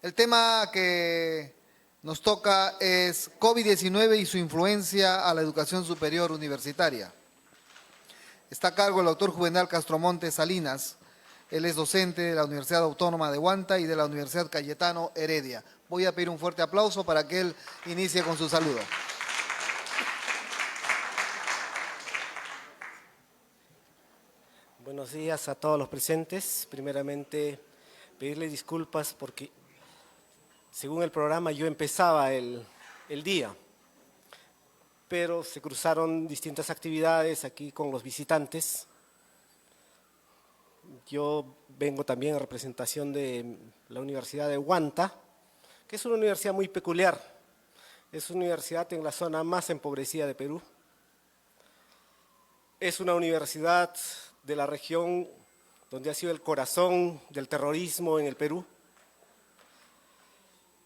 El tema que nos toca es COVID-19 y su influencia a la educación superior universitaria. Está a cargo el doctor Juvenal Castromonte Salinas. Él es docente de la Universidad Autónoma de Huanta y de la Universidad Cayetano Heredia. Voy a pedir un fuerte aplauso para que él inicie con su saludo. Buenos días a todos los presentes. Primeramente, pedirle disculpas porque, según el programa, yo empezaba el día, pero se cruzaron distintas actividades aquí con los visitantes. Yo vengo también en representación de la Universidad de Huanta, que es una universidad muy peculiar. Es una universidad en la zona más empobrecida de Perú. Es una universidad de la región donde ha sido el corazón del terrorismo en el Perú.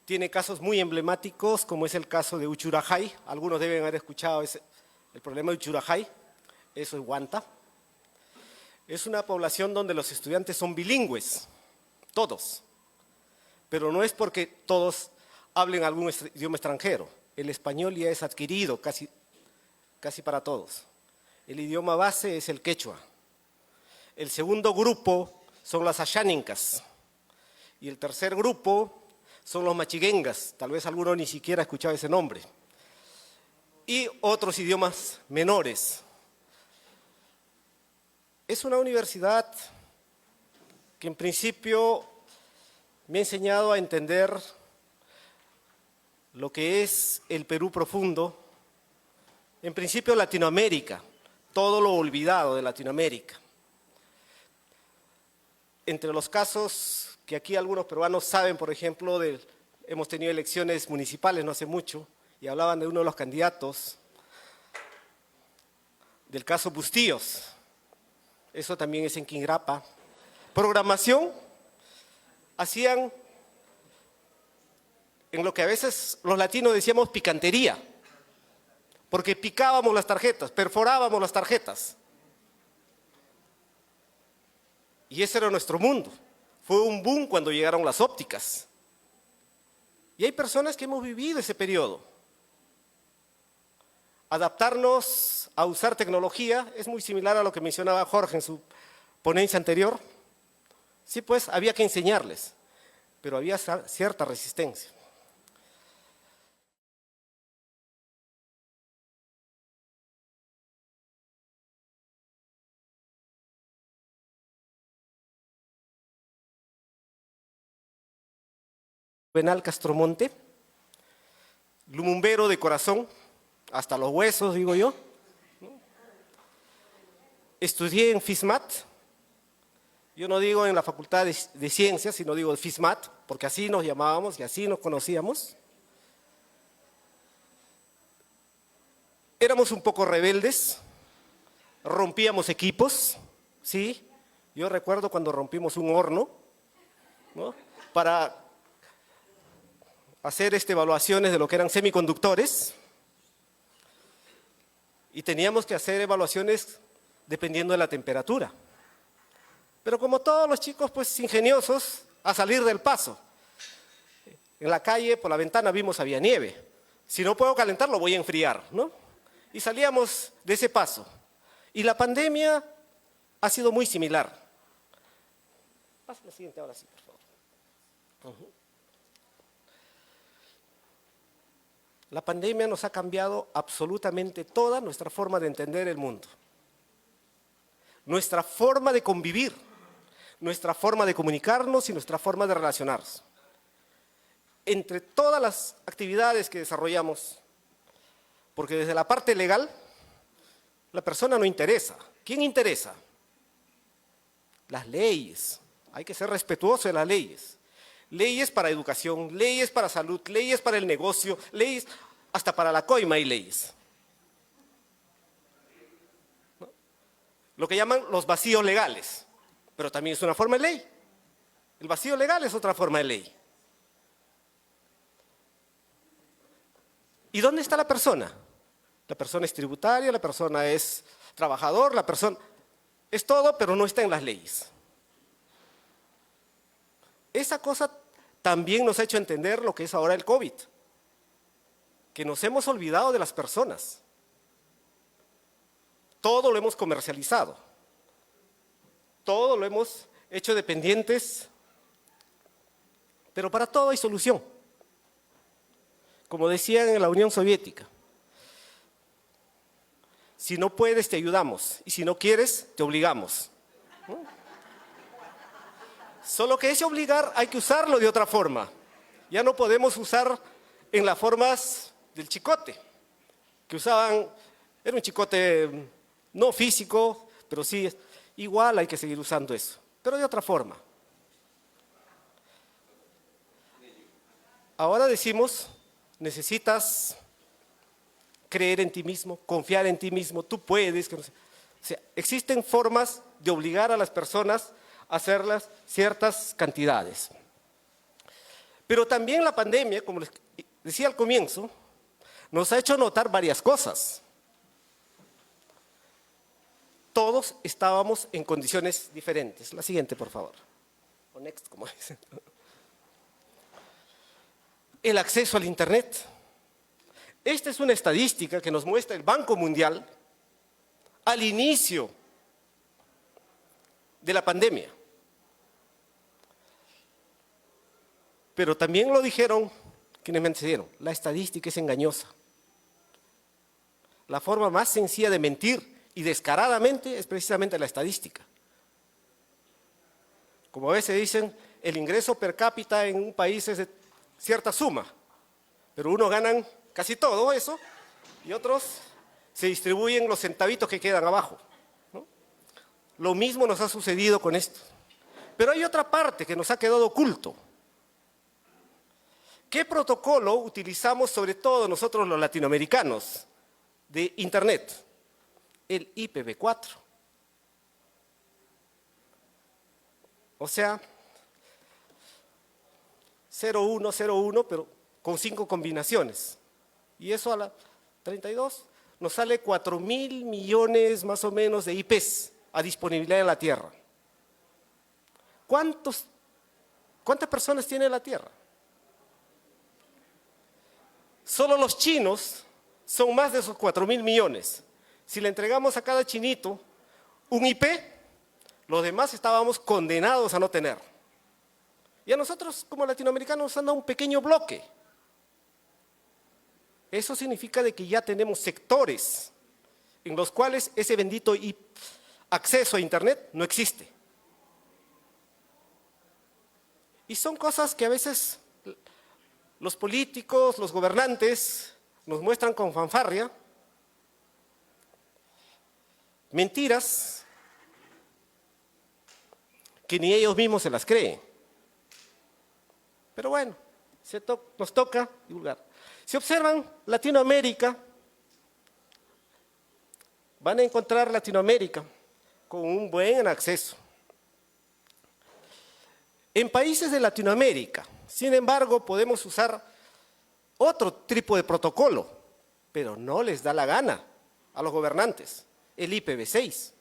Tiene casos muy emblemáticos, como es el caso de Uchurajay. Algunos deben haber escuchado el problema de Uchurajay. Eso es Huanta. Es una población donde los estudiantes son bilingües, todos. Pero no es porque todos hablen algún idioma extranjero. El español ya es adquirido casi para todos. El idioma base es el quechua. El segundo grupo son las ayánicas. Y el tercer grupo son los machiguengas. Tal vez alguno ni siquiera ha escuchado ese nombre. Y otros idiomas menores. Es una universidad que en principio me ha enseñado a entender lo que es el Perú profundo. En principio Latinoamérica, todo lo olvidado de Latinoamérica. Entre los casos que aquí algunos peruanos saben, por ejemplo, hemos tenido elecciones municipales no hace mucho y hablaban de uno de los candidatos, del caso Bustillos. Eso también es en Quingrapa. Programación, hacían en lo que a veces los latinos decíamos picantería, porque picábamos las tarjetas, perforábamos las tarjetas. Y ese era nuestro mundo. Fue un boom cuando llegaron las ópticas. Y hay personas que hemos vivido ese periodo. Adaptarnos a usar tecnología es muy similar a lo que mencionaba Jorge en su ponencia anterior. Sí, pues había que enseñarles, pero había cierta resistencia. Juvenal Castromonte, lumumbero de corazón, hasta los huesos, digo yo. Estudié en FISMAT, yo no digo en la Facultad de Ciencias, sino digo FISMAT, porque así nos llamábamos y así nos conocíamos. Éramos un poco rebeldes, rompíamos equipos, ¿sí? Yo recuerdo cuando rompimos un horno, ¿no? Para hacer evaluaciones de lo que eran semiconductores y teníamos que hacer evaluaciones dependiendo de la temperatura. Pero como todos los chicos, pues ingeniosos, a salir del paso. En la calle, por la ventana vimos había nieve. Si no puedo calentarlo, voy a enfriar, ¿no? Y salíamos de ese paso. Y la pandemia ha sido muy similar. Pasa la siguiente ahora sí, por favor. La pandemia nos ha cambiado absolutamente toda nuestra forma de entender el mundo. Nuestra forma de convivir, nuestra forma de comunicarnos y nuestra forma de relacionarnos. Entre todas las actividades que desarrollamos, porque desde la parte legal, la persona no interesa. ¿Quién interesa? Las leyes. Hay que ser respetuoso de las leyes. Leyes para educación, leyes para salud, leyes para el negocio, leyes, hasta para la coima hay leyes. ¿No? Lo que llaman los vacíos legales, pero también es una forma de ley. El vacío legal es otra forma de ley. ¿Y dónde está la persona? La persona es tributaria, la persona es trabajador, la persona es todo, pero no está en las leyes. Esa cosa también nos ha hecho entender lo que es ahora el COVID, que nos hemos olvidado de las personas. Todo lo hemos comercializado, todo lo hemos hecho dependientes, pero para todo hay solución. Como decían en la Unión Soviética, si no puedes te ayudamos y si no quieres te obligamos. ¿No? Solo que ese obligar hay que usarlo de otra forma. Ya no podemos usar en las formas del chicote, que usaban, era un chicote no físico, pero sí, igual hay que seguir usando eso, pero de otra forma. Ahora decimos, necesitas creer en ti mismo, confiar en ti mismo, tú puedes. O sea, existen formas de obligar a las personas a hacerlas ciertas cantidades. Pero también la pandemia, como les decía al comienzo, nos ha hecho notar varias cosas. Todos estábamos en condiciones diferentes. La siguiente, por favor. O next, como dicen. El acceso al Internet. Esta es una estadística que nos muestra el Banco Mundial al inicio de la pandemia. Pero también lo dijeron quienes me antecedieron, la estadística es engañosa. La forma más sencilla de mentir y descaradamente es precisamente la estadística. Como a veces dicen, el ingreso per cápita en un país es de cierta suma, pero unos ganan casi todo eso y otros se distribuyen los centavitos que quedan abajo, ¿no? Lo mismo nos ha sucedido con esto. Pero hay otra parte que nos ha quedado oculto. ¿Qué protocolo utilizamos sobre todo nosotros los latinoamericanos de Internet? El IPv4. O sea, 0101, pero con 5 combinaciones. Y eso a la 32 nos sale 4.000 millones más o menos de IPs a disponibilidad en la Tierra. ¿Cuántas personas tiene la Tierra? Solo los chinos son más de esos 4.000 millones. Si le entregamos a cada chinito un IP, los demás estábamos condenados a no tener. Y a nosotros como latinoamericanos nos han dado un pequeño bloque. Eso significa de que ya tenemos sectores en los cuales ese bendito acceso a Internet no existe. Y son cosas que a veces los políticos, los gobernantes nos muestran con fanfarria, mentiras que ni ellos mismos se las creen. Pero bueno, nos toca divulgar. Si observan Latinoamérica, van a encontrar Latinoamérica con un buen acceso. En países de Latinoamérica, sin embargo, podemos usar otro tipo de protocolo, pero no les da la gana a los gobernantes, el IPv6,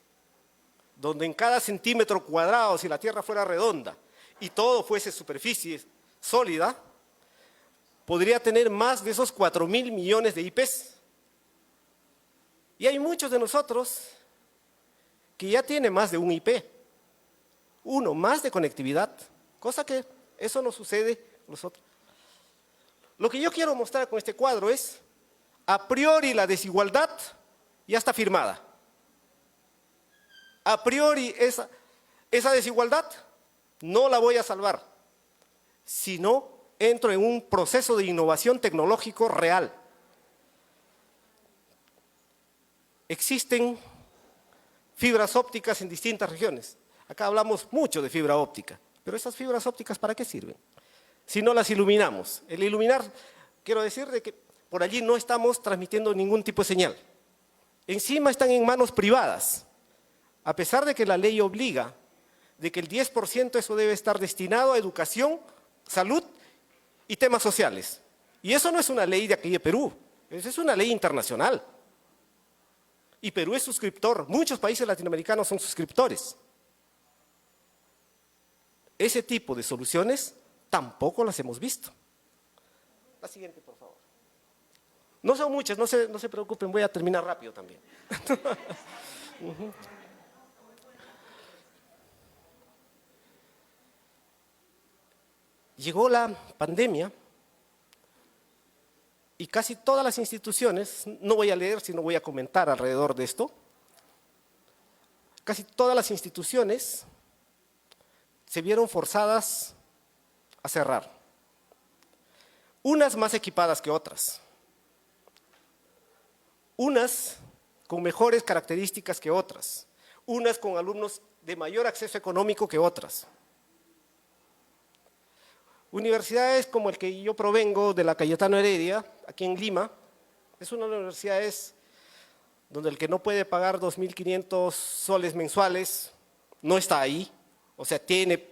donde en cada centímetro cuadrado, si la Tierra fuera redonda y todo fuese superficie sólida, podría tener más de esos 4.000 millones de IPs. Y hay muchos de nosotros que ya tienen más de un IP, uno más de conectividad, cosa que eso no sucede con nosotros. Lo que yo quiero mostrar con este cuadro es, a priori la desigualdad ya está firmada. A priori esa desigualdad no la voy a salvar, sino entro en un proceso de innovación tecnológico real. Existen fibras ópticas en distintas regiones. Acá hablamos mucho de fibra óptica, pero esas fibras ópticas ¿para qué sirven? Si no las iluminamos. El iluminar, quiero decir de que por allí no estamos transmitiendo ningún tipo de señal. Encima están en manos privadas, a pesar de que la ley obliga de que el 10% eso debe estar destinado a educación, salud y temas sociales. Y eso no es una ley de aquí de Perú, eso es una ley internacional. Y Perú es suscriptor, muchos países latinoamericanos son suscriptores. Ese tipo de soluciones tampoco las hemos visto. La siguiente, por favor. No son muchas, no se preocupen, voy a terminar rápido también. Llegó la pandemia y casi todas las instituciones, no voy a leer, sino voy a comentar alrededor de esto, casi todas las instituciones se vieron forzadas a cerrar. Unas más equipadas que otras. Unas con mejores características que otras. Unas con alumnos de mayor acceso económico que otras. Universidades como el que yo provengo, de la Cayetano Heredia, aquí en Lima, es una universidad donde el que no puede pagar 2.500 soles mensuales no está ahí, o sea, tiene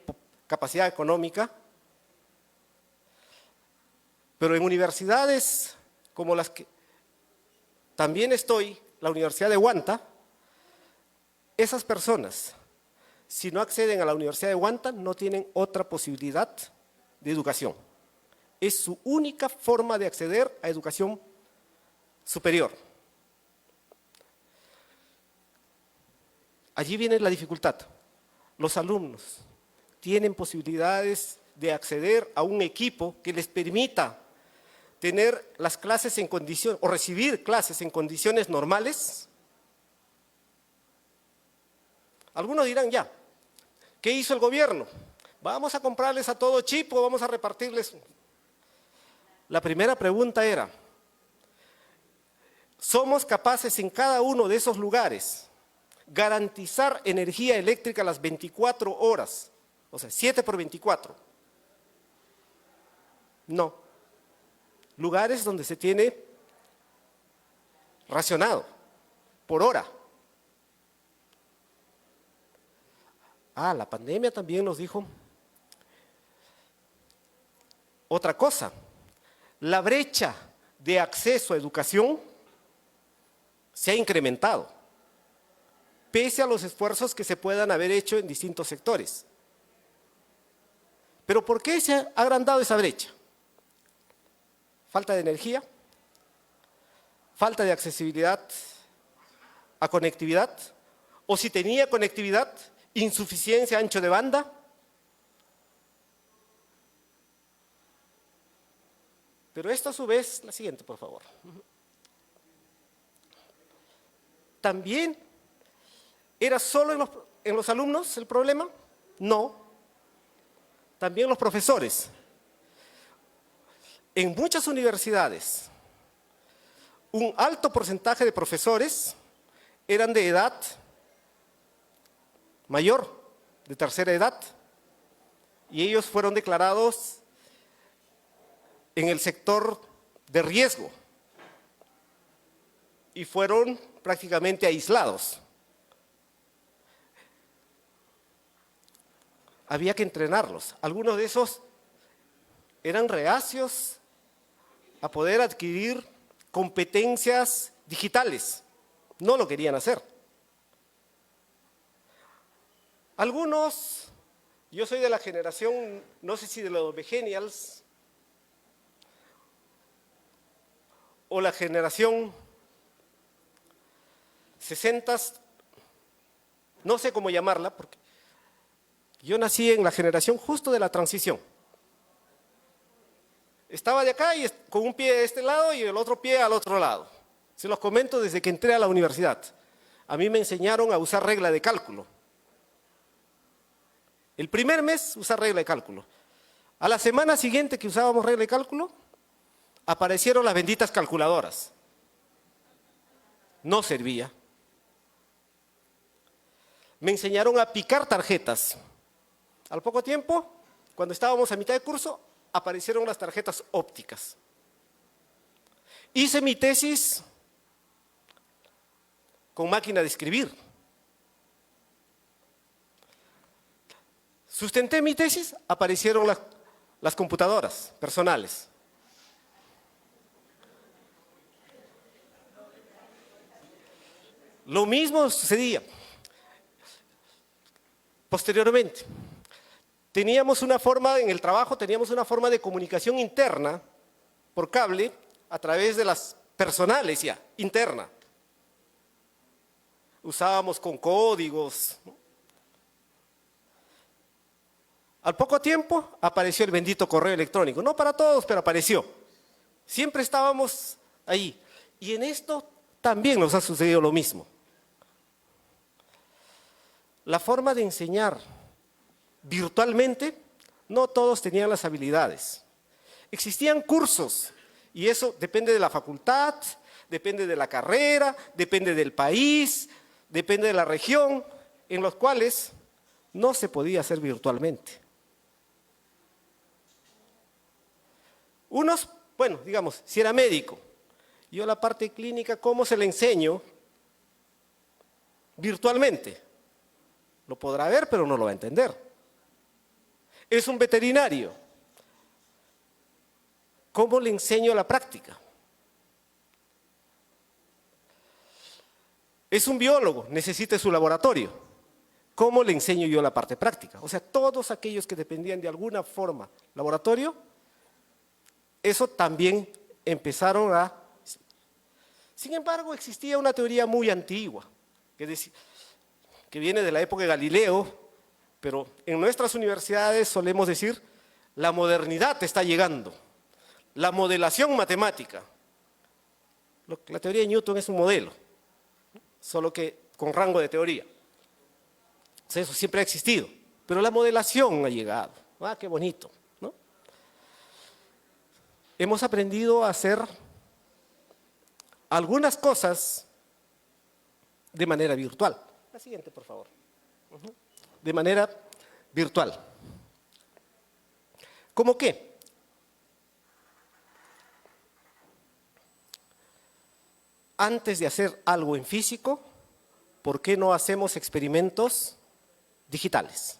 capacidad económica. Pero en universidades como las que también estoy, la Universidad de Huanta, esas personas, si no acceden a la Universidad de Huanta, no tienen otra posibilidad de educación. Es su única forma de acceder a educación superior. Allí viene la dificultad. Los alumnos tienen posibilidades de acceder a un equipo que les permita tener las clases en condiciones, o recibir clases en condiciones normales. Algunos dirán, ya, ¿qué hizo el gobierno? Vamos a comprarles a todo chip o vamos a repartirles. La primera pregunta era, ¿somos capaces en cada uno de esos lugares garantizar energía eléctrica las 24 horas? O sea, 7 por 24. No. Lugares donde se tiene racionado por hora. La pandemia también nos dijo otra cosa. La brecha de acceso a educación se ha incrementado, pese a los esfuerzos que se puedan haber hecho en distintos sectores. ¿Pero por qué se ha agrandado esa brecha? Falta de energía, falta de accesibilidad a conectividad, o si tenía conectividad, insuficiencia ancho de banda. Pero esto a su vez, la siguiente por favor. ¿También era solo en los alumnos el problema? No, también los profesores. En muchas universidades, un alto porcentaje de profesores eran de edad mayor, de tercera edad, y ellos fueron declarados en el sector de riesgo y fueron prácticamente aislados. Había que entrenarlos. Algunos de esos eran reacios a poder adquirir competencias digitales. No lo querían hacer. Algunos, yo soy de la generación, no sé si de los millennials, o la generación 60, no sé cómo llamarla, porque yo nací en la generación justo de la transición. Estaba de acá y con un pie de este lado y el otro pie al otro lado. Se los comento desde que entré a la universidad. A mí me enseñaron a usar regla de cálculo. El primer mes usar regla de cálculo. A la semana siguiente que usábamos regla de cálculo, aparecieron las benditas calculadoras. No servía. Me enseñaron a picar tarjetas. Al poco tiempo, cuando estábamos a mitad de curso, aparecieron las tarjetas ópticas. Hice mi tesis con máquina de escribir. Sustenté mi tesis, aparecieron las computadoras personales. Lo mismo sucedía posteriormente. teníamos una forma, en el trabajo teníamos una forma de comunicación interna por cable a través de las personales ya, interna. Usábamos con códigos, ¿no? Al poco tiempo apareció el bendito correo electrónico. No para todos, pero apareció. Siempre estábamos ahí. Y en esto también nos ha sucedido lo mismo. La forma de enseñar virtualmente, no todos tenían las habilidades. Existían cursos, y eso depende de la facultad, depende de la carrera, depende del país, depende de la región, en los cuales no se podía hacer virtualmente. Unos, bueno, digamos, si era médico, yo la parte clínica, ¿cómo se le enseño? Virtualmente. Lo podrá ver, pero no lo va a entender. Es un veterinario. ¿Cómo le enseño la práctica? Es un biólogo, necesita su laboratorio. ¿Cómo le enseño yo la parte práctica? O sea, todos aquellos que dependían de alguna forma laboratorio, eso también empezaron a... Sin embargo, existía una teoría muy antigua, que viene de la época de Galileo, pero en nuestras universidades solemos decir, la modernidad está llegando, la modelación matemática. La teoría de Newton es un modelo, solo que con rango de teoría. O sea, eso siempre ha existido, pero la modelación ha llegado. ¡Ah, qué bonito! ¿No? Hemos aprendido a hacer algunas cosas de manera virtual. La siguiente, por favor. De manera virtual. ¿Cómo qué? Antes de hacer algo en físico, ¿por qué no hacemos experimentos digitales?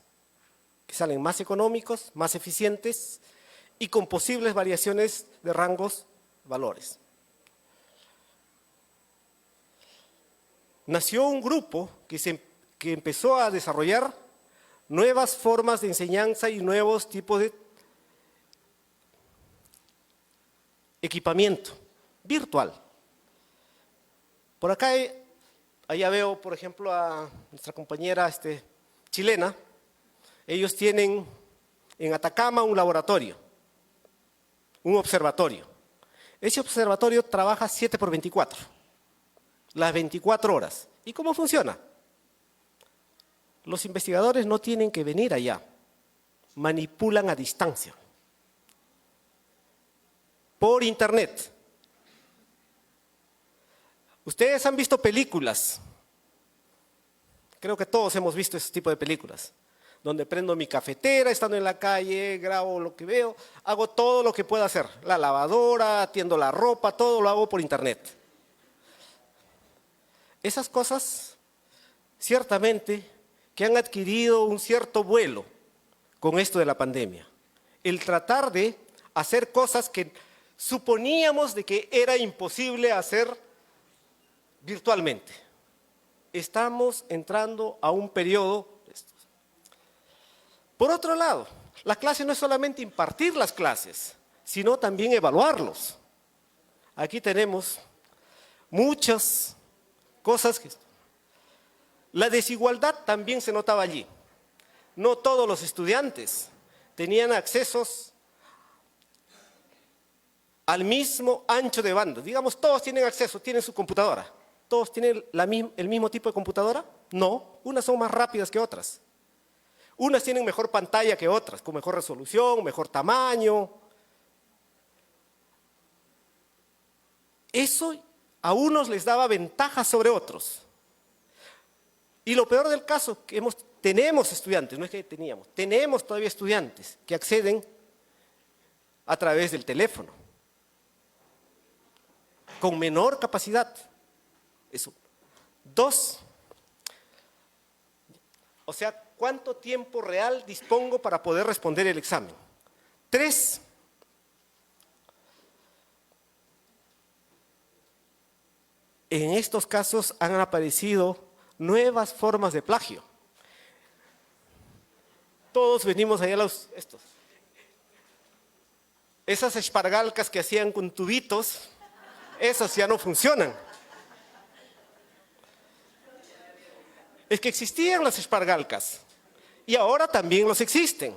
Que salen más económicos, más eficientes y con posibles variaciones de rangos, valores. Nació un grupo que empezó a desarrollar nuevas formas de enseñanza y nuevos tipos de equipamiento virtual. Por acá, allá veo, por ejemplo, a nuestra compañera chilena. Ellos tienen en Atacama un laboratorio, un observatorio. Ese observatorio trabaja 7×24, las 24 horas. ¿Y cómo funciona? Los investigadores no tienen que venir allá, manipulan a distancia, por internet. Ustedes han visto películas, creo que todos hemos visto ese tipo de películas, donde prendo mi cafetera, estando en la calle, grabo lo que veo, hago todo lo que pueda hacer, la lavadora, atiendo la ropa, todo lo hago por internet. Esas cosas, ciertamente, que han adquirido un cierto vuelo con esto de la pandemia. El tratar de hacer cosas que suponíamos de que era imposible hacer virtualmente. Estamos entrando a un periodo de estos. Por otro lado, la clase no es solamente impartir las clases, sino también evaluarlos. Aquí tenemos muchas cosas que... La desigualdad también se notaba allí. No todos los estudiantes tenían accesos al mismo ancho de banda. Digamos, todos tienen acceso, tienen su computadora. ¿Todos tienen el mismo tipo de computadora? No, unas son más rápidas que otras. Unas tienen mejor pantalla que otras, con mejor resolución, mejor tamaño. Eso a unos les daba ventaja sobre otros. Y lo peor del caso, que tenemos estudiantes, no es que teníamos, tenemos todavía estudiantes que acceden a través del teléfono, con menor capacidad. Eso. 2, o sea, ¿cuánto tiempo real dispongo para poder responder el examen? 3, en estos casos han aparecido nuevas formas de plagio. Todos venimos allá estos. Esas espargalcas que hacían con tubitos, esas ya no funcionan. Es que existían las espargalcas y ahora también los existen.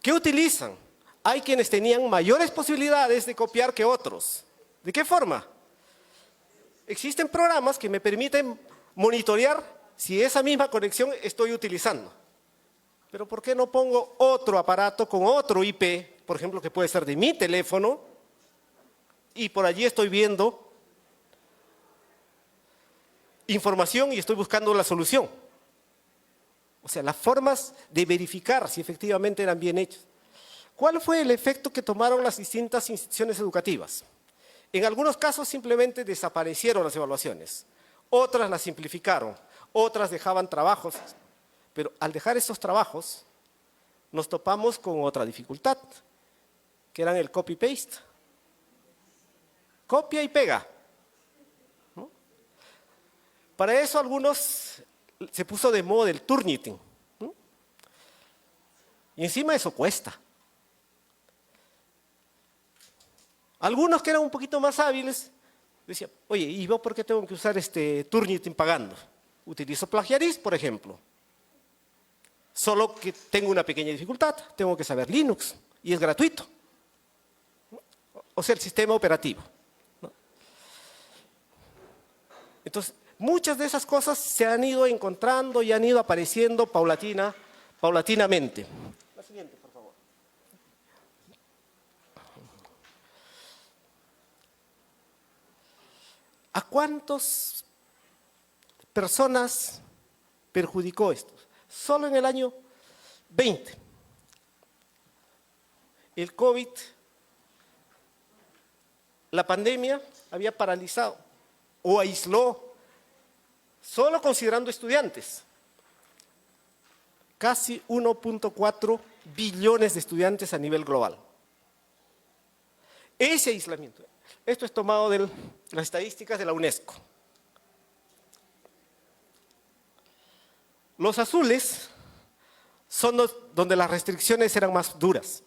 ¿Qué utilizan? Hay quienes tenían mayores posibilidades de copiar que otros. ¿De qué forma? Existen programas que me permiten monitorear si esa misma conexión estoy utilizando. Pero ¿por qué no pongo otro aparato con otro IP, por ejemplo, que puede ser de mi teléfono, y por allí estoy viendo información y estoy buscando la solución? O sea, las formas de verificar si efectivamente eran bien hechas. ¿Cuál fue el efecto que tomaron las distintas instituciones educativas? En algunos casos simplemente desaparecieron las evaluaciones, otras las simplificaron, otras dejaban trabajos, pero al dejar estos trabajos nos topamos con otra dificultad, que eran el copy-paste. Copia y pega. ¿No? Para eso algunos se puso de moda el Turnitin. ¿No? Y encima eso cuesta. Algunos que eran un poquito más hábiles decían, oye, ¿y yo por qué tengo que usar este Turnitin pagando? Utilizo Plagiaris, por ejemplo. Solo que tengo una pequeña dificultad, tengo que saber Linux y es gratuito. O sea, el sistema operativo. ¿No? Entonces, muchas de esas cosas se han ido encontrando y han ido apareciendo paulatinamente. La siguiente, por favor. ¿A cuántas personas perjudicó esto? Solo en el año 20. El COVID, la pandemia había paralizado o aisló, solo considerando estudiantes, casi 1.4 billones de estudiantes a nivel global. Ese aislamiento, esto es tomado de las estadísticas de la UNESCO. Los azules son donde las restricciones eran más duras.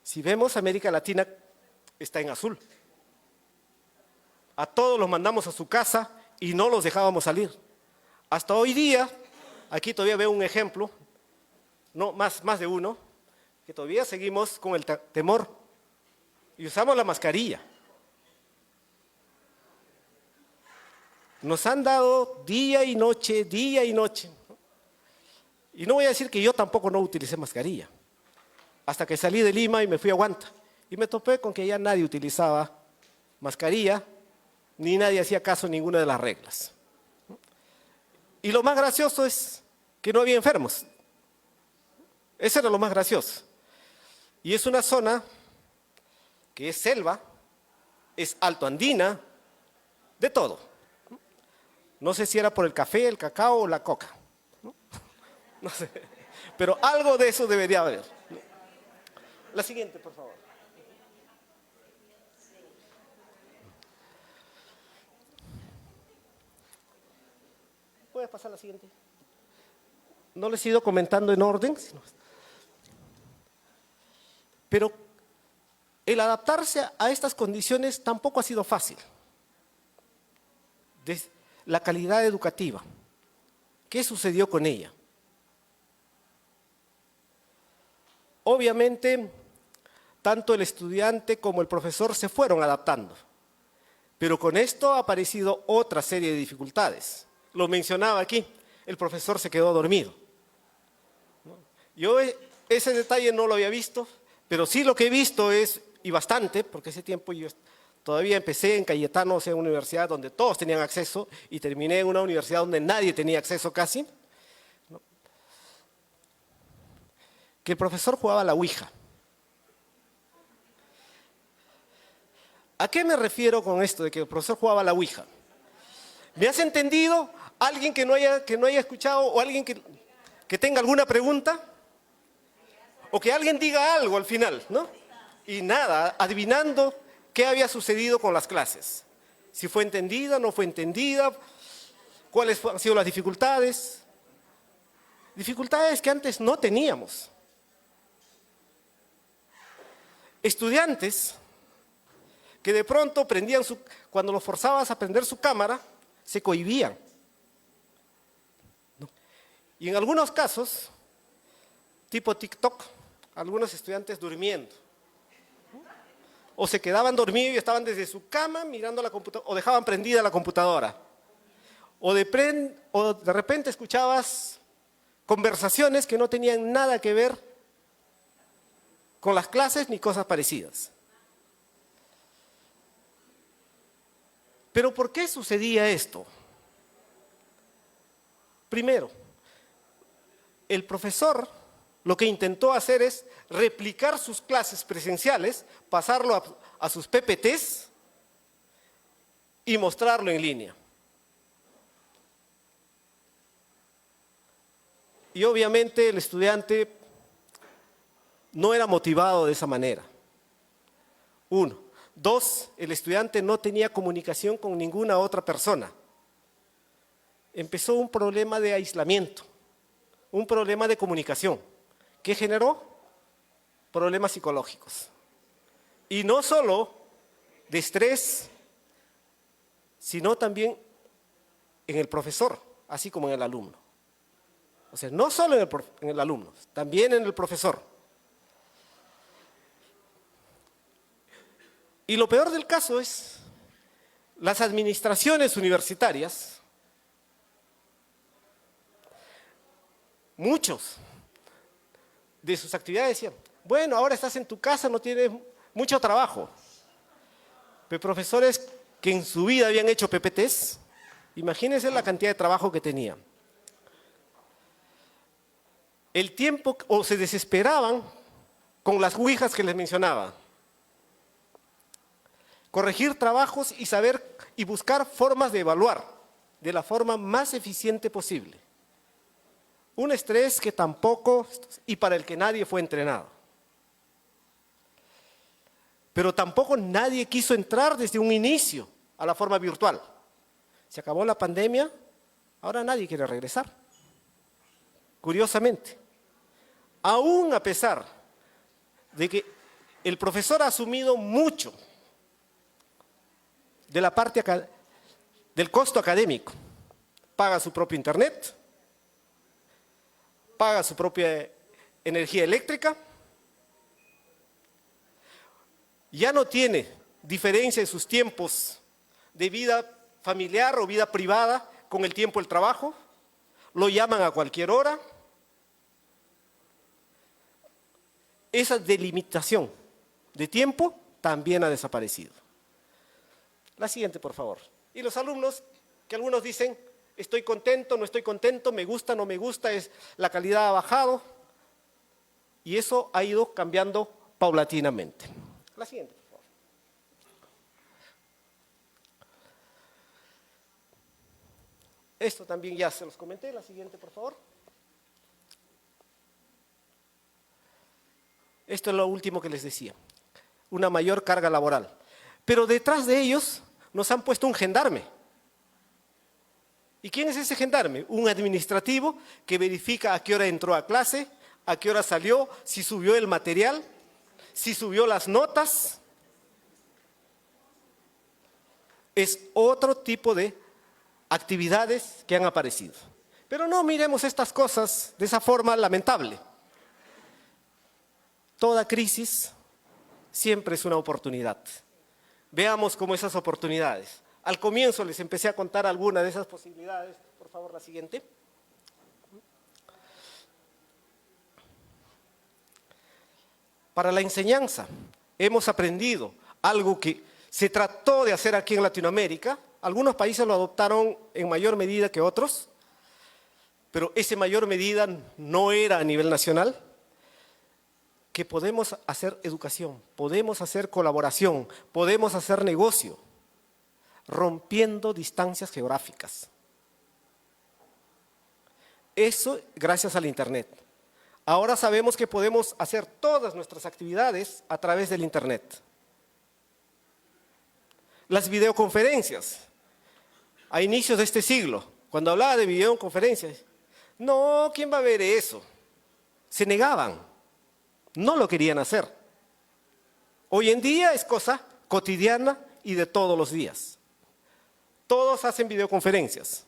Si vemos, América Latina está en azul. A todos los mandamos a su casa y no los dejábamos salir. Hasta hoy día, aquí todavía veo un ejemplo, no más de uno, que todavía seguimos con el temor y usamos la mascarilla. Nos han dado día y noche, día y noche. Y no voy a decir que yo tampoco no utilicé mascarilla. Hasta que salí de Lima y me fui a Huanta. Y me topé con que ya nadie utilizaba mascarilla, ni nadie hacía caso a ninguna de las reglas. Y lo más gracioso es que no había enfermos. Eso era lo más gracioso. Y es una zona que es selva, es altoandina, de todo. No sé si era por el café, el cacao o la coca. No sé. Pero algo de eso debería haber. La siguiente, por favor. ¿Puedes pasar la siguiente? No les he ido comentando en orden, pero el adaptarse a estas condiciones tampoco ha sido fácil. La calidad educativa, ¿qué sucedió con ella? Obviamente, tanto el estudiante como el profesor se fueron adaptando, pero con esto ha aparecido otra serie de dificultades. Lo mencionaba aquí, el profesor se quedó dormido. Yo ese detalle no lo había visto, pero sí lo que he visto es, y bastante, porque ese tiempo yo todavía empecé en Cayetano, o sea, una universidad donde todos tenían acceso, y terminé en una universidad donde nadie tenía acceso casi, ¿no? Que el profesor jugaba a la ouija. ¿A qué me refiero con esto de que el profesor jugaba a la ouija? ¿Me has entendido? ¿Alguien que no haya escuchado o alguien que tenga alguna pregunta? O que alguien diga algo al final, ¿no? Y nada, adivinando qué había sucedido con las clases. Si fue entendida, no fue entendida, cuáles han sido las dificultades. Dificultades que antes no teníamos. Estudiantes que de pronto prendían cuando los forzabas a prender su cámara, se cohibían. Y en algunos casos, tipo TikTok, algunos estudiantes durmiendo. O se quedaban dormidos y estaban desde su cama mirando la computadora, o dejaban prendida la computadora. O de repente escuchabas conversaciones que no tenían nada que ver con las clases ni cosas parecidas. Pero ¿por qué sucedía esto? Primero, el profesor lo que intentó hacer es replicar sus clases presenciales, pasarlo a sus PPTs y mostrarlo en línea. Y obviamente el estudiante no era motivado de esa manera. Uno. Dos, el estudiante no tenía comunicación con ninguna otra persona. Empezó un problema de aislamiento, un problema de comunicación, que generó problemas psicológicos. Y no solo de estrés, sino también en el profesor, así como en el alumno. O sea, no solo en el alumno, también en el profesor. Y lo peor del caso es, las administraciones universitarias, muchos de sus actividades decían, bueno, ahora estás en tu casa, no tienes mucho trabajo. Pero profesores que en su vida habían hecho PPTs, imagínense la cantidad de trabajo que tenían. El tiempo, o se desesperaban con las ouijas que les mencionaba. Corregir trabajos y saber y buscar formas de evaluar de la forma más eficiente posible. Un estrés que tampoco, y para el que nadie fue entrenado. Pero tampoco nadie quiso entrar desde un inicio a la forma virtual. Se acabó la pandemia, ahora nadie quiere regresar. Curiosamente, aún a pesar de que el profesor ha asumido mucho de la parte del costo académico, paga su propio internet, paga su propia energía eléctrica, ya no tiene diferencia en sus tiempos de vida familiar o vida privada con el tiempo del trabajo, lo llaman a cualquier hora. Esa delimitación de tiempo también ha desaparecido. La siguiente, por favor. Y los alumnos, que algunos dicen, estoy contento, no estoy contento, me gusta, no me gusta, la calidad ha bajado. Y eso ha ido cambiando paulatinamente. La siguiente, por favor. Esto también ya se los comenté. La siguiente, por favor. Esto es lo último que les decía. Una mayor carga laboral. Pero detrás de ellos nos han puesto un gendarme. ¿Y quién es ese gendarme? Un administrativo que verifica a qué hora entró a clase, a qué hora salió, si subió el material, si subió las notas. Es otro tipo de actividades que han aparecido. Pero no miremos estas cosas de esa forma lamentable. Toda crisis siempre es una oportunidad. Veamos cómo esas oportunidades. Al comienzo les empecé a contar algunas de esas posibilidades. Por favor, la siguiente. Para la enseñanza hemos aprendido algo que se trató de hacer aquí en Latinoamérica. Algunos países lo adoptaron en mayor medida que otros, pero esa mayor medida no era a nivel nacional. Que podemos hacer educación, podemos hacer colaboración, podemos hacer negocio, rompiendo distancias geográficas. Eso gracias al Internet. Ahora sabemos que podemos hacer todas nuestras actividades a través del Internet. Las videoconferencias. A inicios de este siglo, cuando hablaba de videoconferencias, No, ¿quién va a ver eso? Se negaban, no lo querían hacer. Hoy en día es cosa cotidiana y de todos los días. Todos hacen videoconferencias.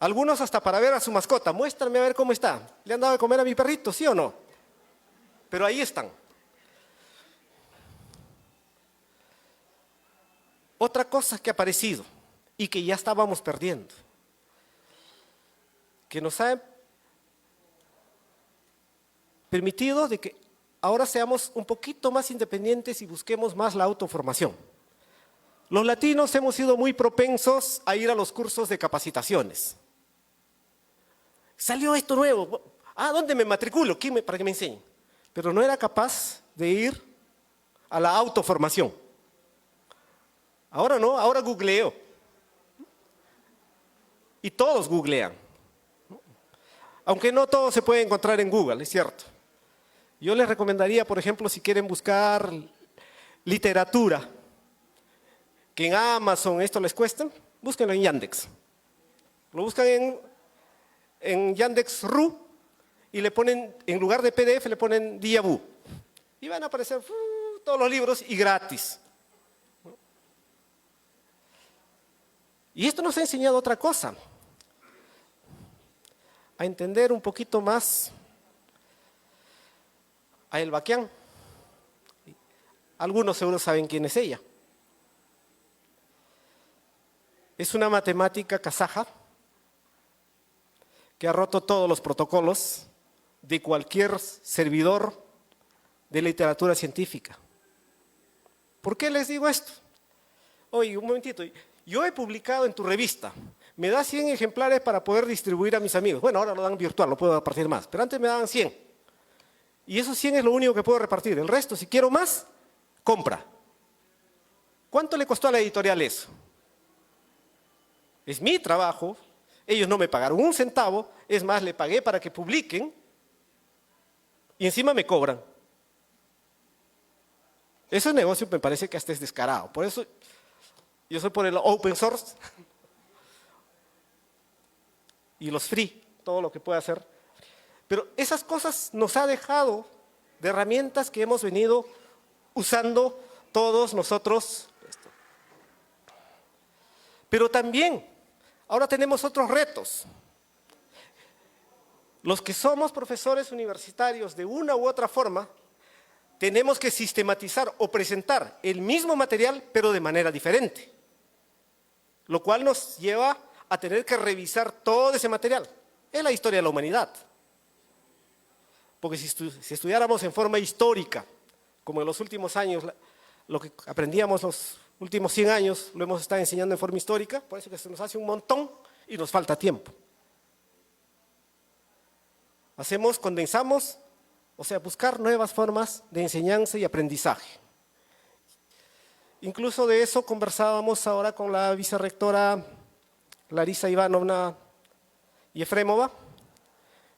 Algunos hasta para ver a su mascota. Muéstrame a ver cómo está. ¿Le han dado de comer a mi perrito, sí o no? Pero ahí están. Otra cosa que ha aparecido y que ya estábamos perdiendo, que nos ha permitido de que ahora seamos un poquito más independientes y busquemos más la autoformación. Los latinos hemos sido muy propensos a ir a los cursos de capacitaciones. Salió esto nuevo. ¿Dónde me matriculo? Para que me enseñen. Pero no era capaz de ir a la autoformación. Ahora no, ahora googleo. Y todos googlean. Aunque no todo se puede encontrar en Google, es cierto. Yo les recomendaría, por ejemplo, si quieren buscar literatura, que en Amazon esto les cuesta, búsquenlo en Yandex. Lo buscan en Yandex.ru y le ponen, en lugar de PDF, le ponen Diabú. Y van a aparecer todos los libros y gratis. Y esto nos ha enseñado otra cosa, a entender un poquito más a El Baquián. Algunos seguro saben quién es ella. Es una matemática kazaja que ha roto todos los protocolos de cualquier servidor de literatura científica. ¿Por qué les digo esto? Oye, un momentito, yo he publicado en tu revista, me da 100 ejemplares para poder distribuir a mis amigos. Bueno, ahora lo dan virtual, lo puedo repartir más, pero antes me daban 100. Y esos 100 es lo único que puedo repartir. El resto, si quiero más, compra. ¿Cuánto le costó a la editorial eso? Es mi trabajo, ellos no me pagaron un centavo, es más, le pagué para que publiquen y encima me cobran. Ese negocio me parece que hasta es descarado. Por eso yo soy por el open source y los free, todo lo que pueda hacer. Pero esas cosas nos ha dejado de herramientas que hemos venido usando todos nosotros. Pero también, ahora tenemos otros retos. Los que somos profesores universitarios de una u otra forma, tenemos que sistematizar o presentar el mismo material, pero de manera diferente. Lo cual nos lleva a tener que revisar todo ese material. Es la historia de la humanidad. Porque si estudiáramos en forma histórica, como en los últimos años, lo que aprendíamos los últimos 100 años, lo hemos estado enseñando en forma histórica, por eso que se nos hace un montón y nos falta tiempo. Condensamos, o sea, buscar nuevas formas de enseñanza y aprendizaje. Incluso de eso conversábamos ahora con la vicerrectora Larisa Ivanovna Yefremova.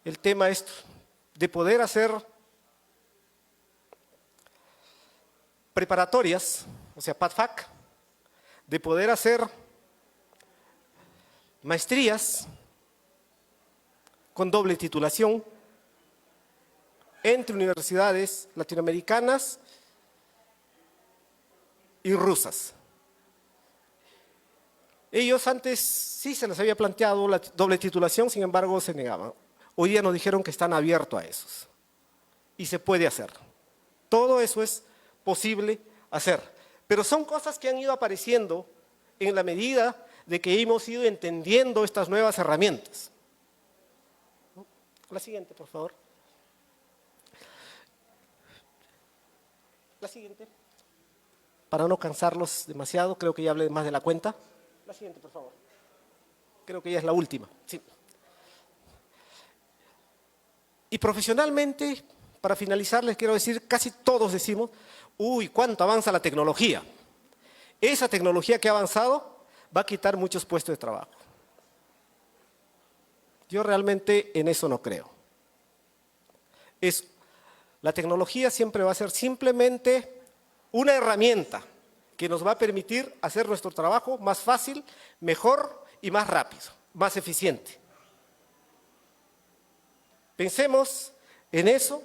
El tema es de poder hacer preparatorias, o sea, PADFAC, de poder hacer maestrías con doble titulación entre universidades latinoamericanas y rusas. Ellos antes sí se les había planteado la doble titulación, sin embargo se negaban. Hoy día nos dijeron que están abiertos a esos y se puede hacer. Todo eso es posible hacer, pero son cosas que han ido apareciendo en la medida de que hemos ido entendiendo estas nuevas herramientas. La siguiente, por favor. La siguiente. Para no cansarlos demasiado, creo que ya hablé más de la cuenta. La siguiente, por favor. Creo que ya es la última. Sí. Y profesionalmente, para finalizar, les quiero decir, casi todos decimos, uy, cuánto avanza la tecnología. Esa tecnología que ha avanzado va a quitar muchos puestos de trabajo. Yo realmente en eso no creo. La tecnología siempre va a ser simplemente una herramienta que nos va a permitir hacer nuestro trabajo más fácil, mejor y más rápido, más eficiente. Pensemos en eso,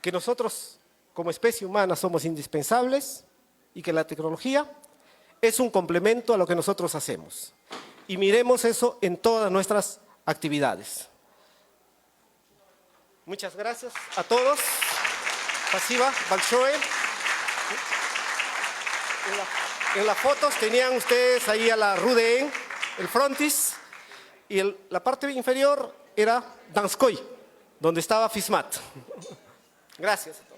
que nosotros como especie humana somos indispensables y que la tecnología es un complemento a lo que nosotros hacemos. Y miremos eso en todas nuestras actividades. Muchas gracias a todos. Pasiva, Balshoe. En las fotos tenían ustedes ahí a la Rudeen, el frontis, y la parte inferior era Danskoy, donde estaba FISMAT. Gracias.